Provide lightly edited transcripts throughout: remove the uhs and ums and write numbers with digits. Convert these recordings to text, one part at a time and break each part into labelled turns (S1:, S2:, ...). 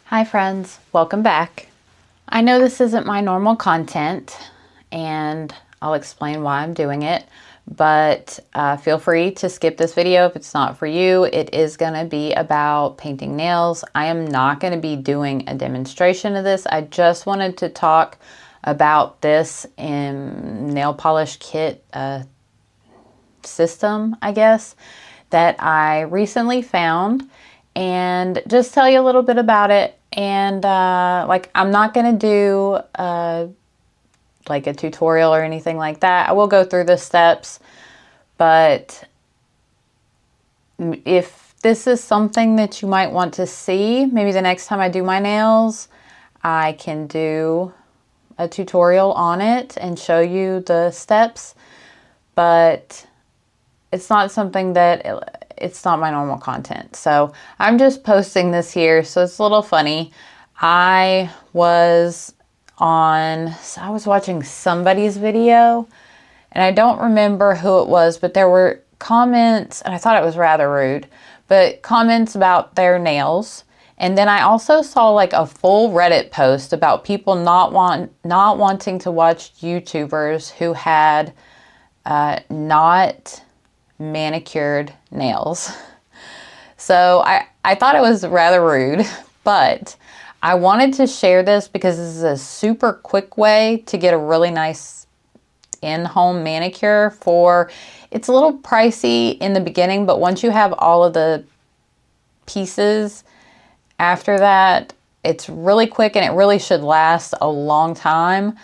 S1: Hi friends, welcome back. I know this isn't my normal content and I'll explain why I'm doing it, but feel free to skip this video if it's not for you. It is going to be about painting nails. I am not going to be doing a demonstration of this. I just wanted to talk about this in nail polish kit system, I guess, that I recently found, and just tell you a little bit about it. And I'm not going to do like a tutorial or anything like that. I will go through the steps, but if this is something that you might want to see, maybe the next time I do my nails, I can do a tutorial on it and show you the steps, but it's not something that it's not my normal content. So I'm just posting this here. So it's a little funny. I was watching somebody's video and I don't remember who it was, but there were comments, and I thought it was rather rude, but comments about their nails. And then I also saw like a full Reddit post about people not wanting to watch YouTubers who had not manicured nails. So I thought it was rather rude, but I wanted to share this because this is a super quick way to get a really nice in-home manicure it's a little pricey in the beginning, but once you have all of the pieces after that, it's really quick and it really should last a long time.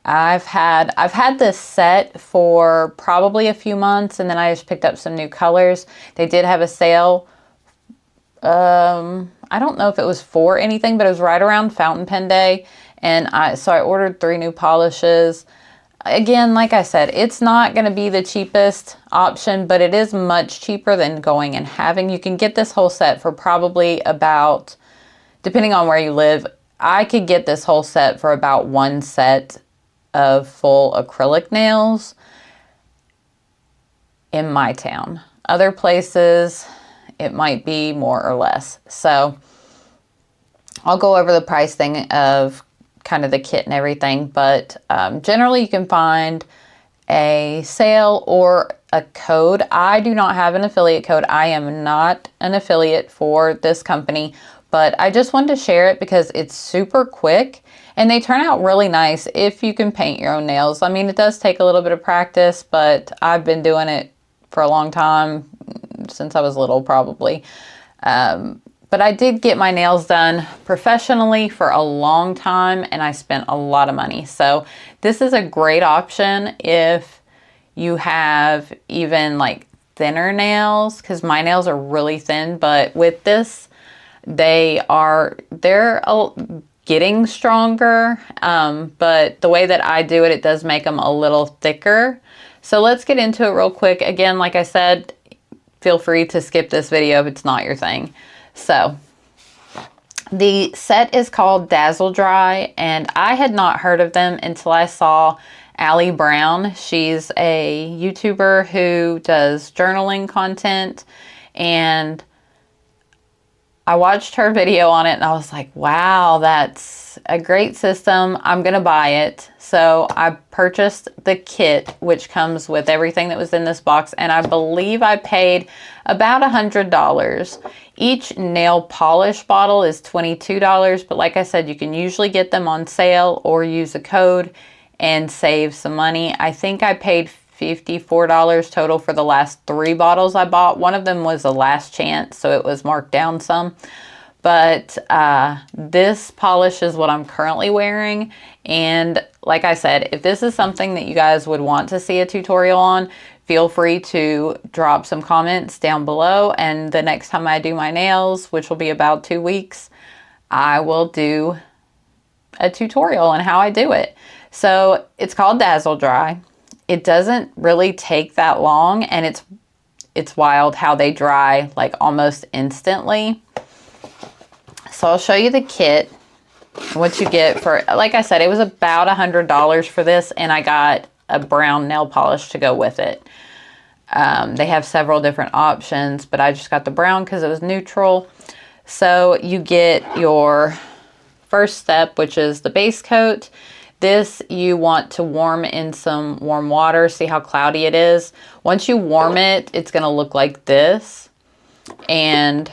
S1: I've had this set for probably a few months, and then I just picked up some new colors. They did have a sale. I don't know if it was for anything, but it was right around fountain pen day. And so I ordered 3 new polishes. Again, like I said, it's not going to be the cheapest option, but it is much cheaper than going and having. You can get this whole set for probably about, depending on where you live, I could get this whole set for about 1 set of full acrylic nails in my town. Other places, it might be more or less. So I'll go over the price thing of kind of the kit and everything, but generally you can find a sale or a code. I do not have an affiliate code. I am not an affiliate for this company, but I just wanted to share it because it's super quick and they turn out really nice if you can paint your own nails. I mean, it does take a little bit of practice, but I've been doing it for a long time, since I was little probably. But I did get my nails done professionally for a long time and I spent a lot of money. So this is a great option if you have even like thinner nails, because my nails are really thin, but with this, they're getting stronger, but the way that I do it, it does make them a little thicker. So let's get into it real quick. Again, like I said, feel free to skip this video if it's not your thing. So the set is called Dazzle Dry, and I had not heard of them until I saw Allie Brown. She's a YouTuber who does journaling content, and I watched her video on it and I was like, wow, that's a great system. I'm going to buy it. So I purchased the kit, which comes with everything that was in this box. And I believe I paid about $100. Each nail polish bottle is $22. But like I said, you can usually get them on sale or use a code and save some money. I think I paid $54 total for the last 3 bottles I bought. One of them was a last chance, so it was marked down some. But this polish is what I'm currently wearing. And like I said, if this is something that you guys would want to see a tutorial on, feel free to drop some comments down below. And the next time I do my nails, which will be about 2 weeks, I will do a tutorial on how I do it. So it's called Dazzle Dry. It doesn't really take that long, and it's wild how they dry like almost instantly. So I'll show you the kit, what you get for, like I said, it was about $100 for this, and I got a brown nail polish to go with it. They have several different options, but I just got the brown because it was neutral. So you get your first step, which is the base coat. This you want to warm in some warm water. See how cloudy it is? Once you warm it, it's going to look like this. And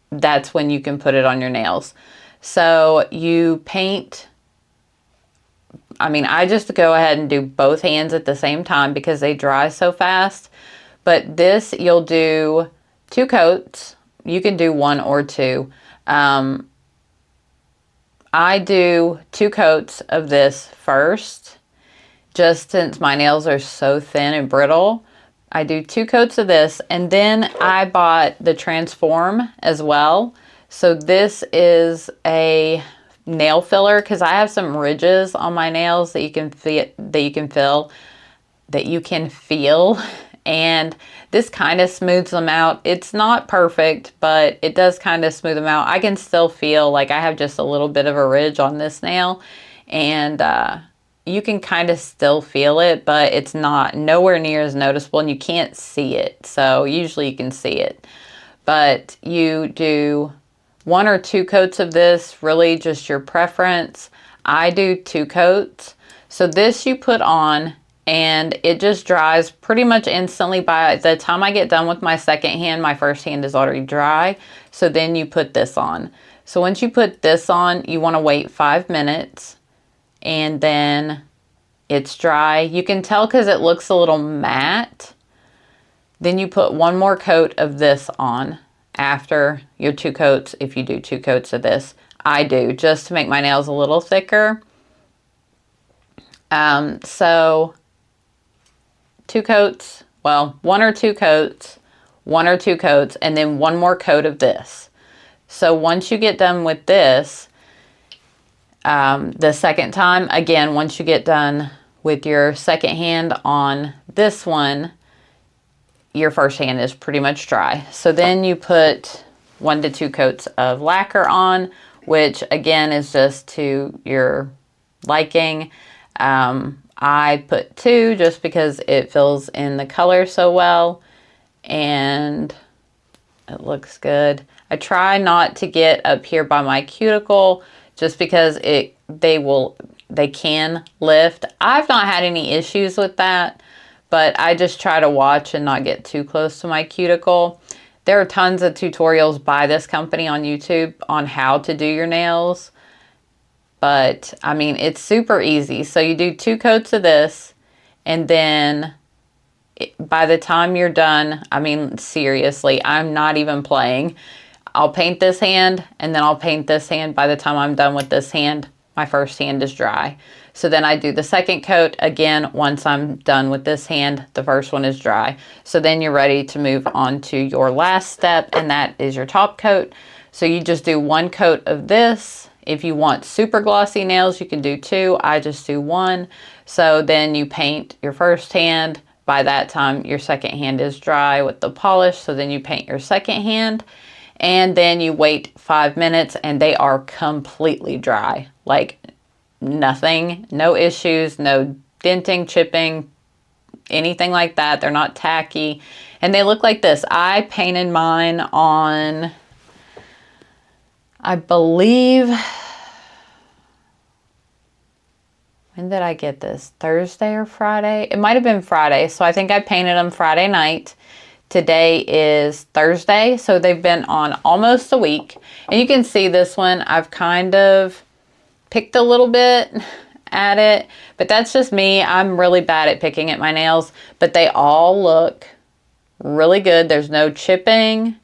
S1: that's when you can put it on your nails. So you paint, I mean, I just go ahead and do both hands at the same time because they dry so fast. But this, you'll do 2 coats. You can do 1 or 2. I do 2 coats of this first, just since my nails are so thin and brittle. I do 2 coats of this, and then I bought the Transform as well. So this is a nail filler because I have some ridges on my nails that you can feel, and this kind of smooths them out. It's not perfect, but it does kind of smooth them out. I can still feel like I have just a little bit of a ridge on this nail, and you can kind of still feel it, but it's nowhere near as noticeable, and you can't see it. So usually you can see it, but you do 1 or 2 coats of this, really just your preference. I do 2 coats. So this you put on, and it just dries pretty much instantly. By the time I get done with my second hand, my first hand is already dry. So then you put this on. So once you put this on, you want to wait 5 minutes, and then it's dry. You can tell because it looks a little matte. Then you put 1 more coat of this on after your 2 coats, if you do 2 coats of this. I do, just to make my nails a little thicker. So 2 coats, well, 1 or 2 coats, 1 or 2 coats, and then 1 more coat of this. So once you get done with this, the second time, again, once you get done with your second hand on this one, your first hand is pretty much dry. So then you put 1 to 2 coats of lacquer on, which again is just to your liking. I put 2 just because it fills in the color so well, and it looks good. I try not to get up here by my cuticle just because they can lift. I've not had any issues with that, but I just try to watch and not get too close to my cuticle. There are tons of tutorials by this company on YouTube on how to do your nails, but I mean, it's super easy. So you do 2 coats of this, and then by the time you're done, I mean, seriously, I'm not even playing. I'll paint this hand, and then I'll paint this hand. By the time I'm done with this hand, my first hand is dry. So then I do the second coat again. Once I'm done with this hand, the first one is dry. So then you're ready to move on to your last step, and that is your top coat. So you just do 1 coat of this. If you want super glossy nails, you can do 2. I just do 1. So then you paint your first hand. By that time, your second hand is dry with the polish. So then you paint your second hand, and then you wait 5 minutes, and they are completely dry. Like nothing, no issues, no denting, chipping, anything like that. They're not tacky, and they look like this. I painted mine on, I believe, when did I get this? Thursday or Friday? It might have been Friday. So I think I painted them Friday night. Today is Thursday, so they've been on almost a week. And you can see this one, I've kind of picked a little bit at it, but that's just me. I'm really bad at picking at my nails, but they all look really good. There's no chipping,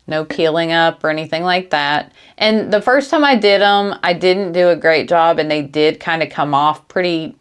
S1: no peeling up or anything like that. And the first time I did them, I didn't do a great job, and they did kind of come off pretty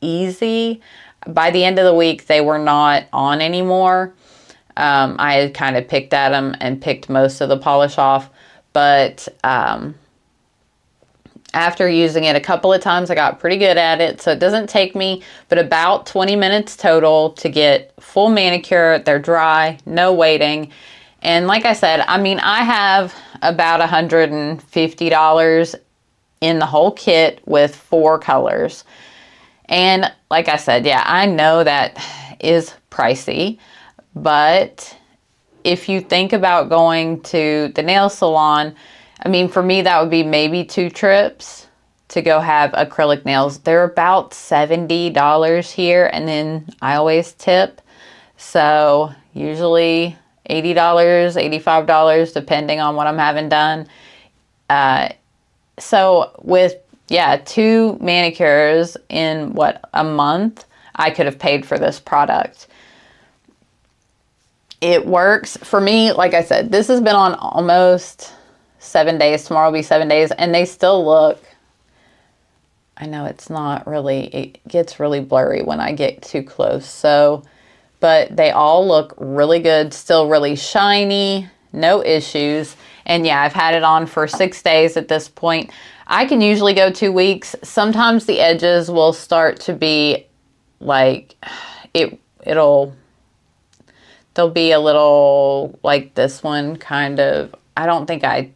S1: easy. By the end of the week, they were not on anymore. I had kind of picked at them and picked most of the polish off. But after using it a couple of times, I got pretty good at it. So it doesn't take me but about 20 minutes total to get full manicure. They're dry, no waiting. And like I said, I mean, I have about $150 in the whole kit with 4 colors. And like I said, yeah, I know that is pricey, but if you think about going to the nail salon, I mean, for me, that would be maybe 2 trips to go have acrylic nails. They're about $70 here, and then I always tip. So usually $80, $85, depending on what I'm having done. So with, 2 manicures in a month, I could have paid for this product. It works for me. Like I said, this has been on almost 7 days. Tomorrow will be 7 days, and they still look, I know it's not really, it gets really blurry when I get too close. So, but they all look really good, still really shiny, no issues. And yeah, I've had it on for 6 days at this point. I can usually go 2 weeks. Sometimes the edges will start to be like, they'll be a little like this one kind of. I don't think I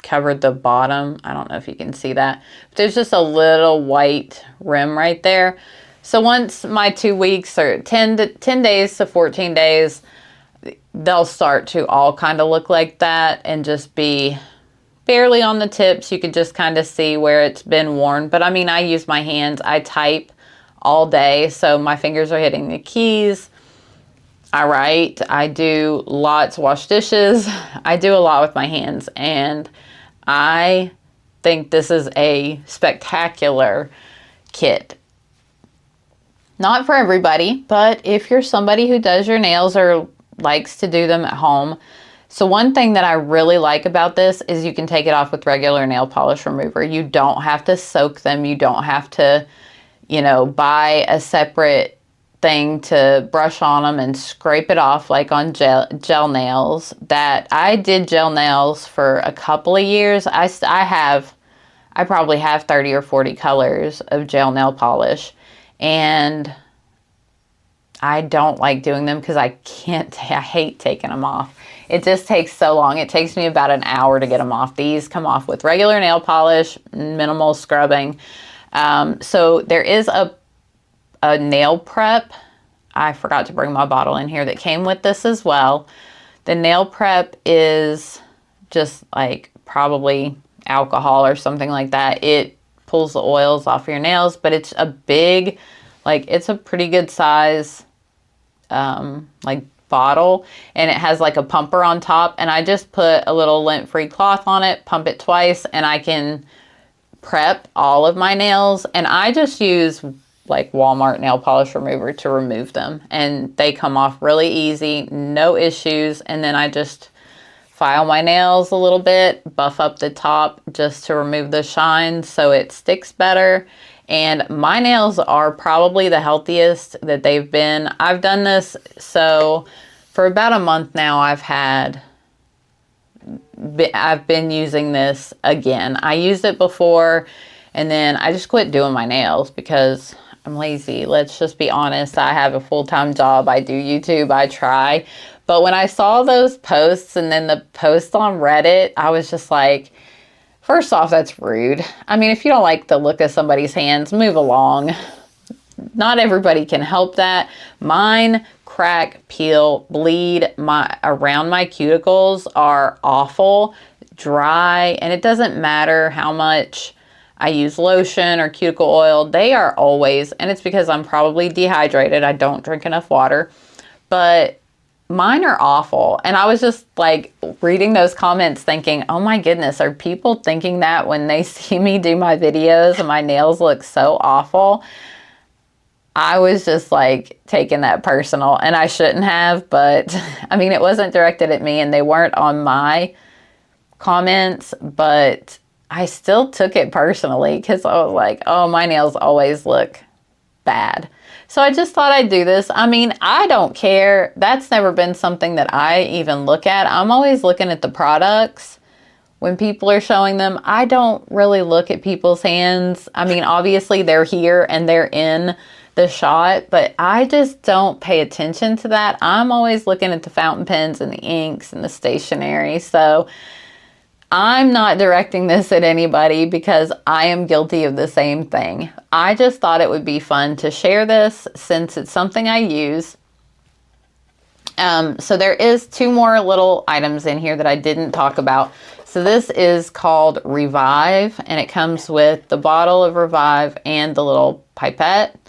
S1: covered the bottom. I don't know if you can see that. But there's just a little white rim right there. So once my 2 weeks or 10 days to 14 days, they'll start to all kind of look like that and just be barely on the tips. You could just kind of see where it's been worn. But I mean, I use my hands. I type all day, so my fingers are hitting the keys. I write. I do lots, wash dishes. I do a lot with my hands, and I think this is a spectacular kit. Not for everybody, but if you're somebody who does your nails or likes to do them at home. So one thing that I really like about this is you can take it off with regular nail polish remover. You don't have to soak them. You don't have to, buy a separate thing to brush on them and scrape it off like on gel nails. That I did gel nails for a couple of years. I probably have 30 or 40 colors of gel nail polish, and I don't like doing them because I hate taking them off. It just takes so long. It takes me about an hour to get them off. These come off with regular nail polish, minimal scrubbing. So there is a nail prep. I forgot to bring my bottle in here that came with this as well. The nail prep is just like probably alcohol or something like that. It pulls the oils off your nails, but it's a big, it's a pretty good size, bottle, and it has like a pumper on top, and I just put a little lint-free cloth on it, pump it twice, and I can prep all of my nails. And I just use like Walmart nail polish remover to remove them, and they come off really easy, no issues. And then I just file my nails a little bit, buff up the top just to remove the shine so it sticks better. And my nails are probably the healthiest that they've been. I've done this, so for about a month now, I've been using this again. I used it before, and then I just quit doing my nails because I'm lazy. Let's just be honest. I have a full-time job. I do YouTube. I try. But when I saw those posts and then the post on Reddit, I was just like, first off, that's rude. I mean, if you don't like the look of somebody's hands, move along. Not everybody can help that. Mine crack, peel, bleed. Around my cuticles are awful, dry, and it doesn't matter how much I use lotion or cuticle oil. They are always, and it's because I'm probably dehydrated. I don't drink enough water, but mine are awful. And I was just like reading those comments thinking, oh my goodness, are people thinking that when they see me do my videos and my nails look so awful? I was just like taking that personal, and I shouldn't have, but I mean, it wasn't directed at me and they weren't on my comments, but I still took it personally because I was like, oh, my nails always look bad. So I just thought I'd do this. I mean, I don't care. That's never been something that I even look at. I'm always looking at the products when people are showing them. I don't really look at people's hands. I mean, obviously they're here and they're in the shot, but I just don't pay attention to that. I'm always looking at the fountain pens and the inks and the stationery. So I'm not directing this at anybody because I am guilty of the same thing. I just thought it would be fun to share this since it's something I use. So there is 2 more little items in here that I didn't talk about. So this is called Revive, and it comes with the bottle of Revive and the little pipette.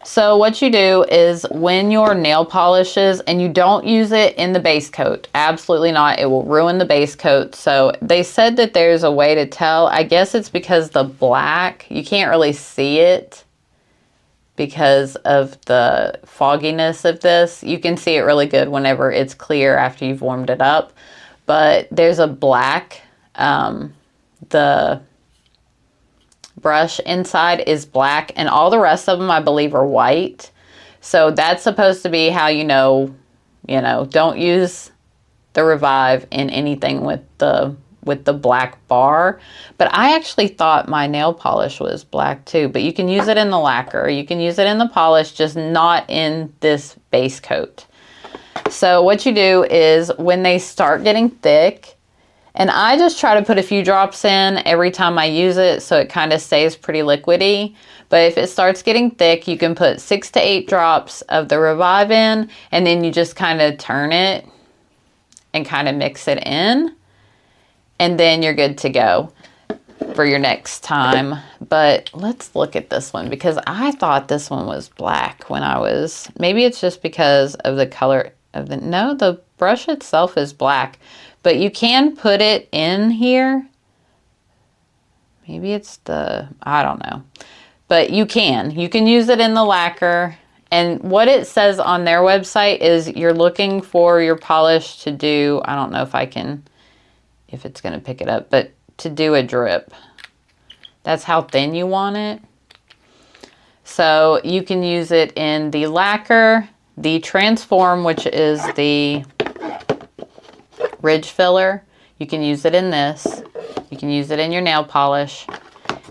S1: So what you do is when your nail polishes, and you don't use it in the base coat, absolutely not, it will ruin the base coat. So they said that there's a way to tell. I guess it's because the black, you can't really see it because of the fogginess of this. You can see it really good whenever it's clear after you've warmed it up. But there's a black, the brush inside is black, and all the rest of them I believe are white. So that's supposed to be how you know, don't use the Revive in anything with the black bar. But I actually thought my nail polish was black too, but you can use it in the lacquer, you can use it in the polish, just not in this base coat. So what you do is when they start getting thick, and I just try to put a few drops in every time I use it so it kind of stays pretty liquidy. But if it starts getting thick, you can put 6 to 8 drops of the Revive in, and then you just kind of turn it and kind of mix it in. And then you're good to go for your next time. But let's look at this one, because I thought this one was black when I was, maybe it's just because of the color of the, no, the brush itself is black. But you can put it in here. Maybe it's the, I don't know. But you can use it in the lacquer. And what it says on their website is you're looking for your polish to do, I don't know if I can, if it's going to pick it up, but to do a drip. That's how thin you want it. So you can use it in the lacquer, the Transform, which is the ridge filler. You can use it in this. You can use it in your nail polish.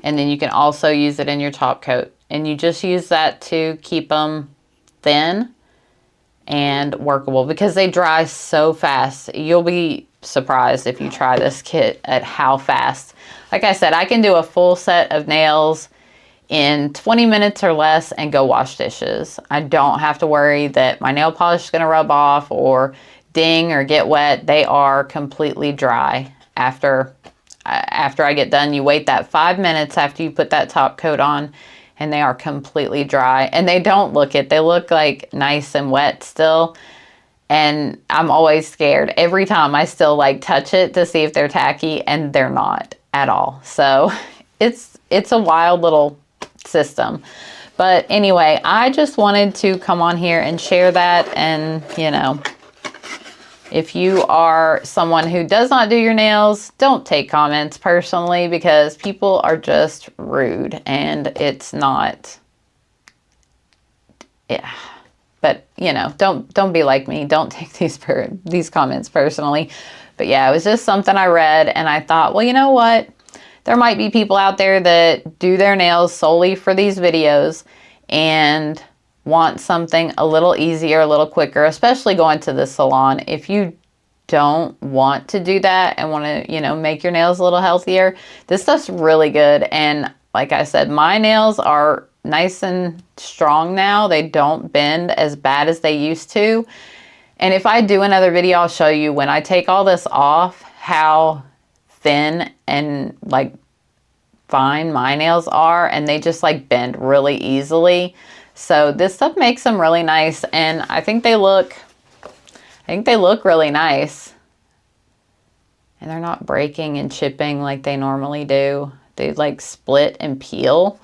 S1: And then you can also use it in your top coat. And you just use that to keep them thin and workable, because they dry so fast. You'll be surprised if you try this kit at how fast. Like I said, I can do a full set of nails in 20 minutes or less and go wash dishes. I don't have to worry that my nail polish is going to rub off or ding or get wet. They are completely dry after I get done. You wait that 5 minutes after you put that top coat on, and they are completely dry. And they don't look it. They look like nice and wet still. And I'm always scared. Every time I still like touch it to see if they're tacky, and they're not at all. So it's a wild little system. But anyway, I just wanted to come on here and share that. And if you are someone who does not do your nails, don't take comments personally, because people are just rude, and it's not, yeah. But don't be like me. Don't take these comments personally. But yeah, it was just something I read, and I thought, well, you know what? There might be people out there that do their nails solely for these videos and want something a little easier, a little quicker, especially going to the salon. If you don't want to do that and want to, make your nails a little healthier, this stuff's really good. And like I said, my nails are nice and strong now. They don't bend as bad as they used to. And if I do another video, I'll show you when I take all this off, how thin and like fine my nails are, and they just like bend really easily. So this stuff makes them really nice, and I think they look really nice. And they're not breaking and chipping like they normally do. They like split and peel.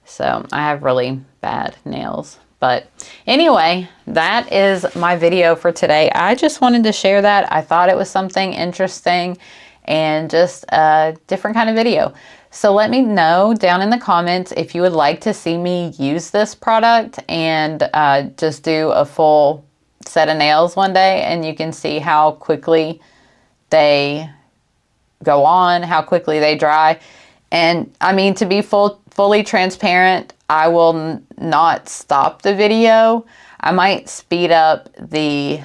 S1: So I have really bad nails. But anyway, that is my video for today. I just wanted to share that. I thought it was something interesting and just a different kind of video. So let me know down in the comments if you would like to see me use this product and just do a full set of nails one day, and you can see how quickly they go on, how quickly they dry. And I mean, to be fully transparent, I will not stop the video. I might speed up the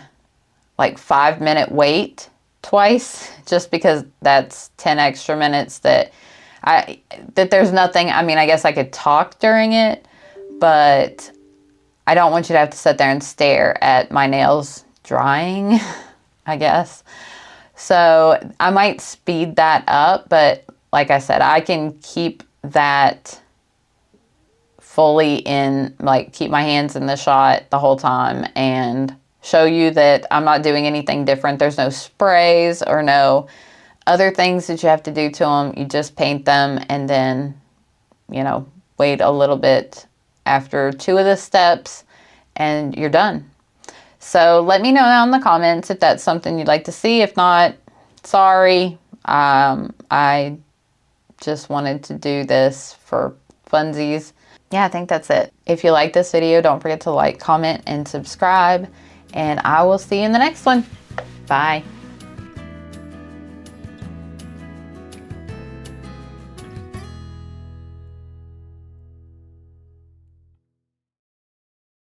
S1: like 5-minute wait twice, just because that's 10 extra minutes that there's nothing. I mean, I guess I could talk during it, but I don't want you to have to sit there and stare at my nails drying, I guess. So I might speed that up, but like I said, I can keep that fully in, like keep my hands in the shot the whole time and show you that I'm not doing anything different. There's no sprays or no other things that you have to do to them. You just paint them and then, you know, wait a little bit after 2 of the steps and you're done. So let me know down in the comments if that's something you'd like to see. If not, sorry. I just wanted to do this for funsies. Yeah, I think that's it. If you like this video, don't forget to like, comment, and subscribe. And I will see you in the next one. Bye.